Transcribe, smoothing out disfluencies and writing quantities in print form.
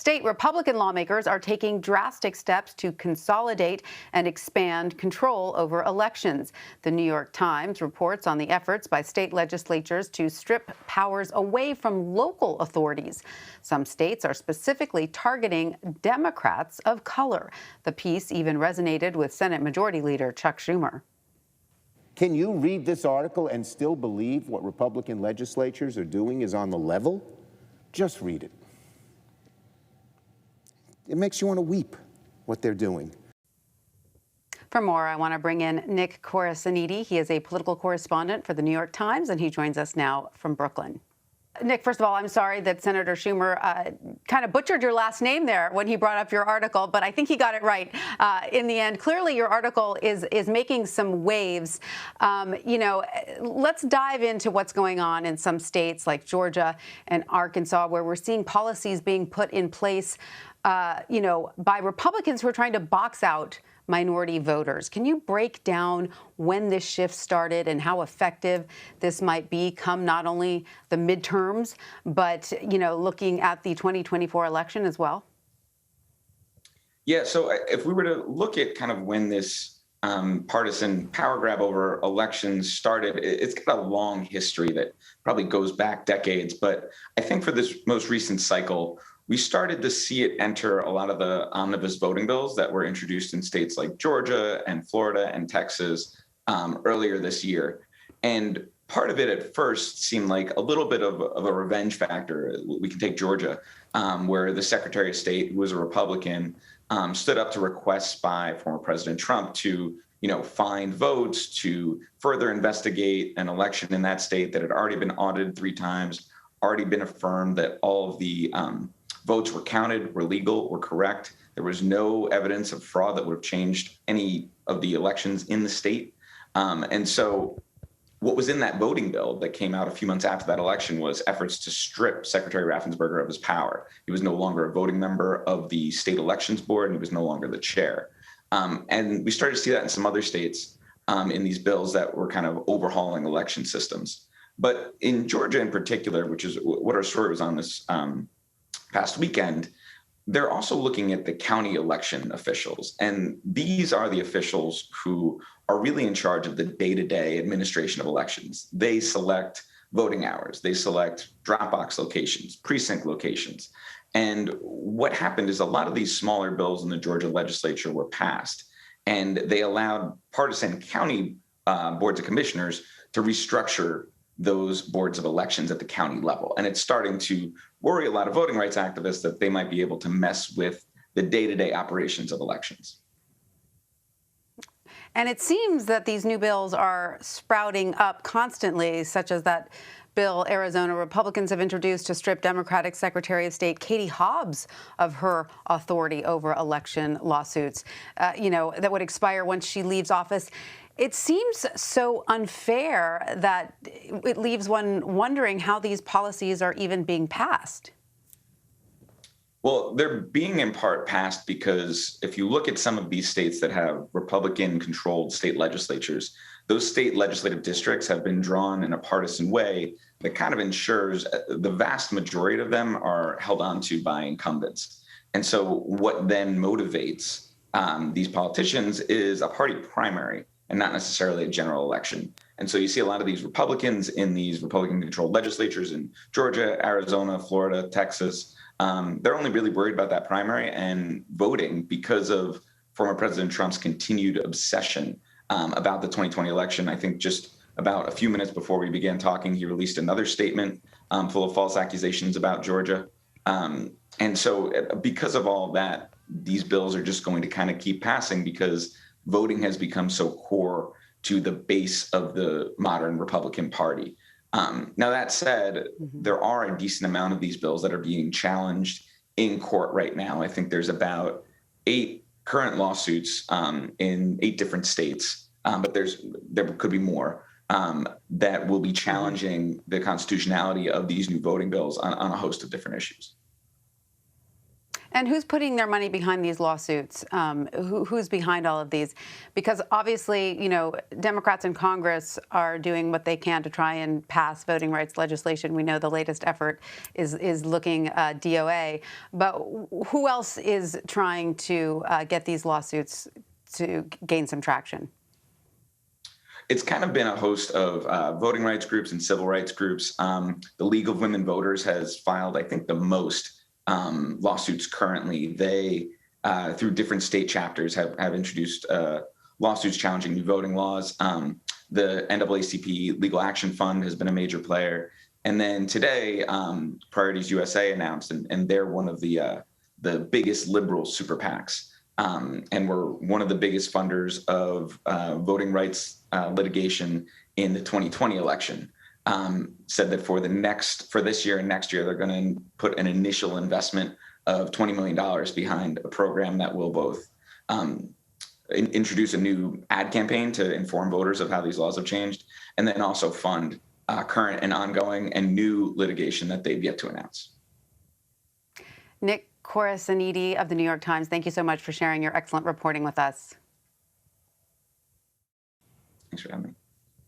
State Republican lawmakers are taking drastic steps to consolidate and expand control over elections. The New York Times reports on the efforts by state legislatures to strip powers away from local authorities. Some states are specifically targeting Democrats of color. The piece even resonated with Senate Majority Leader Chuck Schumer. Can you read this article and still believe what Republican legislatures are doing is on the level? Just read it. It makes you want to weep what they're doing. For more, I want to bring in Nick Corasaniti. He is a political correspondent for the New York Times, and he joins us now from Brooklyn. Nick, first of all, I'm sorry that Senator Schumer kind of butchered your last name there when he brought up your article, but I think he got it right in the end. Clearly, your article is making some waves. Let's dive into what's going on in some states like Georgia and Arkansas, where we're seeing policies being put in place, by Republicans who are trying to box out minority voters. Can you break down when this shift started and how effective this might be come not only the midterms, but, looking at the 2024 election as well? Yeah, so if we were to look at kind of when this partisan power grab over elections started, it's got a long history that probably goes back decades. But I think for this most recent cycle, we started to see it enter a lot of the omnibus voting bills that were introduced in states like Georgia and Florida and Texas earlier this year. And part of it at first seemed like a little bit of a revenge factor. We can take Georgia, where the Secretary of State, who was a Republican, stood up to requests by former President Trump to find votes to further investigate an election in that state that had already been audited 3 times, already been affirmed that all of the votes were counted, were legal, were correct. There was no evidence of fraud that would have changed any of the elections in the state. And so what was in that voting bill that came out a few months after that election was efforts to strip Secretary Raffensperger of his power. He was no longer a voting member of the state elections board, and he was no longer the chair. And we started to see that in some other states in these bills that were kind of overhauling election systems. But in Georgia in particular, which is what our story was on this past weekend, they're also looking at the county election officials. And these are the officials who are really in charge of the day-to-day administration of elections. They select voting hours. They select drop box locations, precinct locations. And what happened is a lot of these smaller bills in the Georgia legislature were passed, and they allowed partisan county boards of commissioners to restructure those boards of elections at the county level. And it's starting to worry a lot of voting rights activists that they might be able to mess with the day-to-day operations of elections. And it seems that these new bills are sprouting up constantly, such as that bill Arizona Republicans have introduced to strip Democratic Secretary of State Katie Hobbs of her authority over election lawsuits, that would expire once she leaves office. It seems so unfair that it leaves one wondering how these policies are even being passed. Well, they're being in part passed because if you look at some of these states that have Republican-controlled state legislatures, those state legislative districts have been drawn in a partisan way that kind of ensures the vast majority of them are held onto by incumbents. And so what then motivates these politicians is a party primary and not necessarily a general election. And so you see a lot of these Republicans in these Republican-controlled legislatures in Georgia, Arizona, Florida, Texas. They're only really worried about that primary and voting because of former President Trump's continued obsession about the 2020 election. I think just about a few minutes before we began talking, he released another statement full of false accusations about Georgia. And so because of all that, these bills are just going to kind of keep passing because voting has become so core to the base of the modern Republican Party. Now, that said, there are a decent amount of these bills that are being challenged in court right now. I think there's about 8 current lawsuits in 8 different states, but there could be more that will be challenging the constitutionality of these new voting bills on a host of different issues. And who's putting their money behind these lawsuits? Who's behind all of these? Because obviously, you know, Democrats in Congress are doing what they can to try and pass voting rights legislation. We know the latest effort is looking DOA. But who else is trying to get these lawsuits to gain some traction? It's kind of been a host of voting rights groups and civil rights groups. The League of Women Voters has filed, I think, the most lawsuits currently. They, through different state chapters, have introduced lawsuits challenging new voting laws. The NAACP Legal Action Fund has been a major player. And then today, Priorities USA announced, and they're one of the biggest liberal super PACs. And we're one of the biggest funders of voting rights litigation in the 2020 election. Said that for this year and next year, they're going to put an initial investment of $20 million behind a program that will both introduce a new ad campaign to inform voters of how these laws have changed, and then also fund current and ongoing and new litigation that they've yet to announce. Nick Corasaniti of the New York Times, thank you so much for sharing your excellent reporting with us. Thanks for having me.